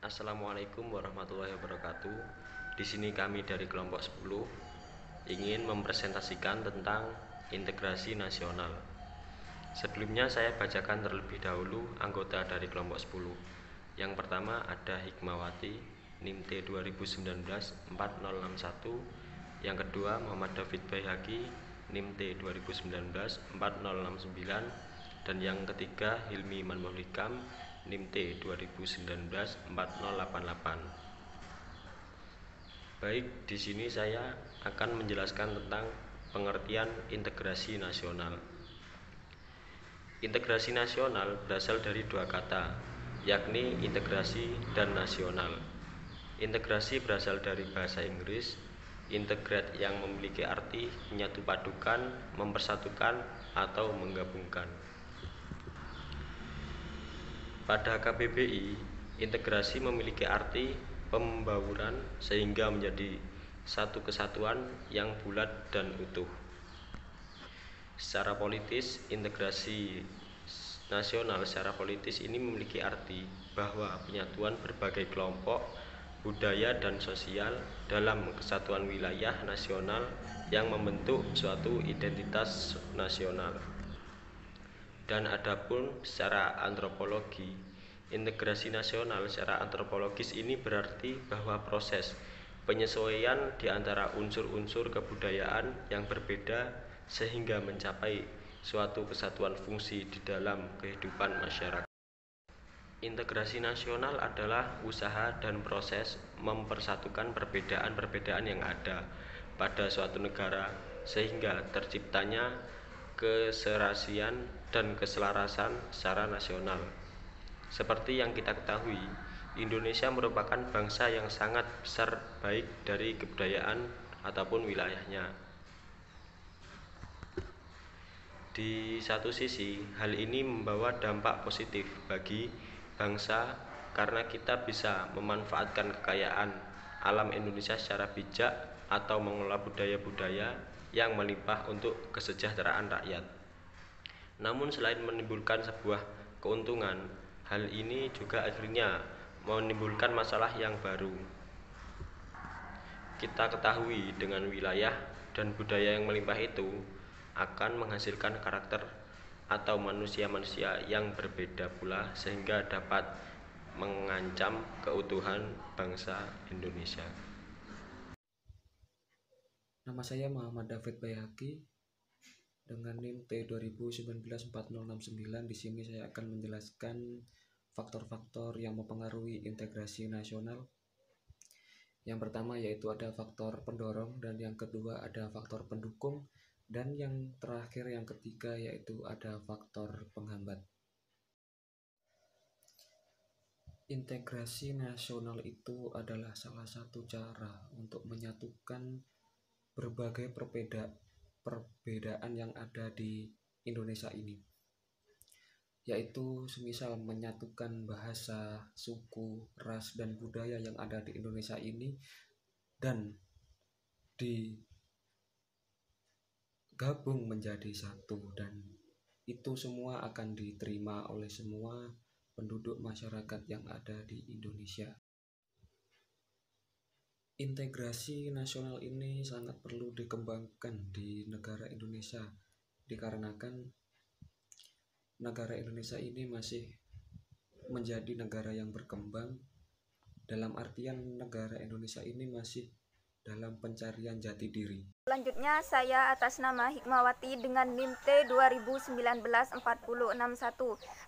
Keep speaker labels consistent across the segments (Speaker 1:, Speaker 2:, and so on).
Speaker 1: Assalamualaikum warahmatullahi wabarakatuh. Di sini kami dari kelompok 10 ingin mempresentasikan tentang integrasi nasional. Sebelumnya saya bacakan terlebih dahulu anggota dari kelompok 10. Yang pertama ada Hikmawati, NIM T 2019-4061. Yang kedua Muhammad David Baihaqi, NIM T 2019-4069. Dan yang ketiga Hilmi Manmuhlikam, NIM T 2019-4088. Baik, di sini saya akan menjelaskan tentang pengertian integrasi nasional. Integrasi nasional berasal dari dua kata, yakni integrasi dan nasional. Integrasi berasal dari bahasa Inggris, integrate yang memiliki arti menyatupadukan, mempersatukan, atau menggabungkan. Pada KBBI, integrasi memiliki arti pembauran sehingga menjadi satu kesatuan yang bulat dan utuh. Secara politis, integrasi nasional secara politis ini memiliki arti bahwa penyatuan berbagai kelompok, budaya dan sosial dalam kesatuan wilayah nasional yang membentuk suatu identitas nasional. Dan adapun secara antropologi, integrasi nasional secara antropologis ini berarti bahwa proses penyesuaian di antara unsur-unsur kebudayaan yang berbeda sehingga mencapai suatu kesatuan fungsi di dalam kehidupan masyarakat. Integrasi nasional adalah usaha dan proses mempersatukan perbedaan-perbedaan yang ada pada suatu negara sehingga terciptanya keserasian dan keselarasan secara nasional. Seperti yang kita ketahui, Indonesia merupakan bangsa yang sangat besar baik dari kebudayaan ataupun wilayahnya. Di satu sisi, hal ini membawa dampak positif bagi bangsa karena kita bisa memanfaatkan kekayaan alam Indonesia secara bijak atau mengelola budaya-budaya yang melimpah untuk kesejahteraan rakyat. Namun selain menimbulkan sebuah keuntungan, hal ini juga akhirnya menimbulkan masalah yang baru. Kita ketahui dengan wilayah dan budaya yang melimpah itu akan menghasilkan karakter atau manusia-manusia yang berbeda pula sehingga dapat mengancam keutuhan bangsa Indonesia.
Speaker 2: Nama saya Muhammad David Baihaqi dengan NIM T 2019-4069. Di sini saya akan menjelaskan faktor-faktor yang mempengaruhi integrasi nasional. Yang pertama yaitu ada faktor pendorong, dan yang kedua ada faktor pendukung, dan yang terakhir yang ketiga yaitu ada faktor penghambat. Integrasi nasional itu adalah salah satu cara untuk menyatukan berbagai perbedaan yang ada di Indonesia ini, yaitu semisal menyatukan bahasa, suku, ras, dan budaya yang ada di Indonesia ini dan digabung menjadi satu, dan itu semua akan diterima oleh semua penduduk masyarakat yang ada di Indonesia. Integrasi nasional ini sangat perlu dikembangkan di negara Indonesia dikarenakan negara Indonesia ini masih menjadi negara yang berkembang, dalam artian negara Indonesia ini masih dalam pencarian jati diri.
Speaker 3: Selanjutnya saya atas nama Hikmawati dengan NIM T 2019-4061.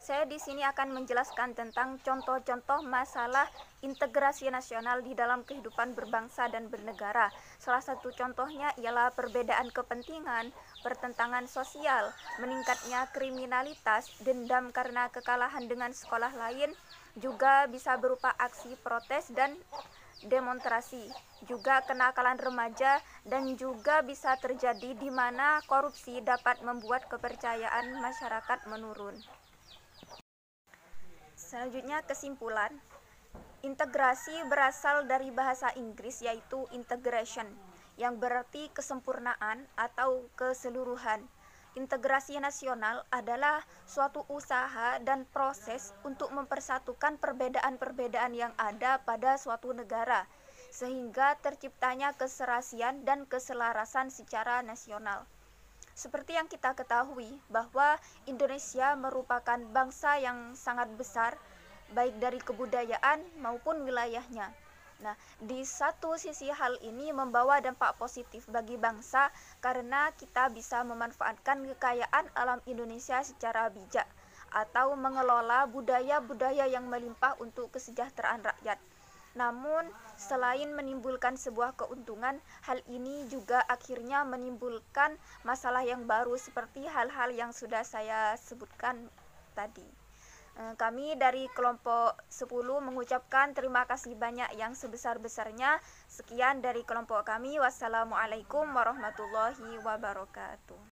Speaker 3: Saya di sini akan menjelaskan tentang contoh-contoh masalah integrasi nasional di dalam kehidupan berbangsa dan bernegara. Salah satu contohnya ialah perbedaan kepentingan, pertentangan sosial, meningkatnya kriminalitas, dendam karena kekalahan dengan sekolah lain, juga bisa berupa aksi protes dan demonstrasi, juga kenakalan remaja, dan juga bisa terjadi di mana korupsi dapat membuat kepercayaan masyarakat menurun. Selanjutnya kesimpulan, integrasi berasal dari bahasa Inggris yaitu integration, yang berarti kesempurnaan atau keseluruhan. Integrasi nasional adalah suatu usaha dan proses untuk mempersatukan perbedaan-perbedaan yang ada pada suatu negara, sehingga terciptanya keserasian dan keselarasan secara nasional. Seperti yang kita ketahui bahwa Indonesia merupakan bangsa yang sangat besar, baik dari kebudayaan maupun wilayahnya. Nah, di satu sisi hal ini membawa dampak positif bagi bangsa karena kita bisa memanfaatkan kekayaan alam Indonesia secara bijak atau mengelola budaya-budaya yang melimpah untuk kesejahteraan rakyat. Namun, selain menimbulkan sebuah keuntungan, hal ini juga akhirnya menimbulkan masalah yang baru seperti hal-hal yang sudah saya sebutkan tadi. Kami dari kelompok 10 mengucapkan terima kasih banyak yang sebesar-besarnya. Sekian dari kelompok kami. Wassalamualaikum warahmatullahi wabarakatuh.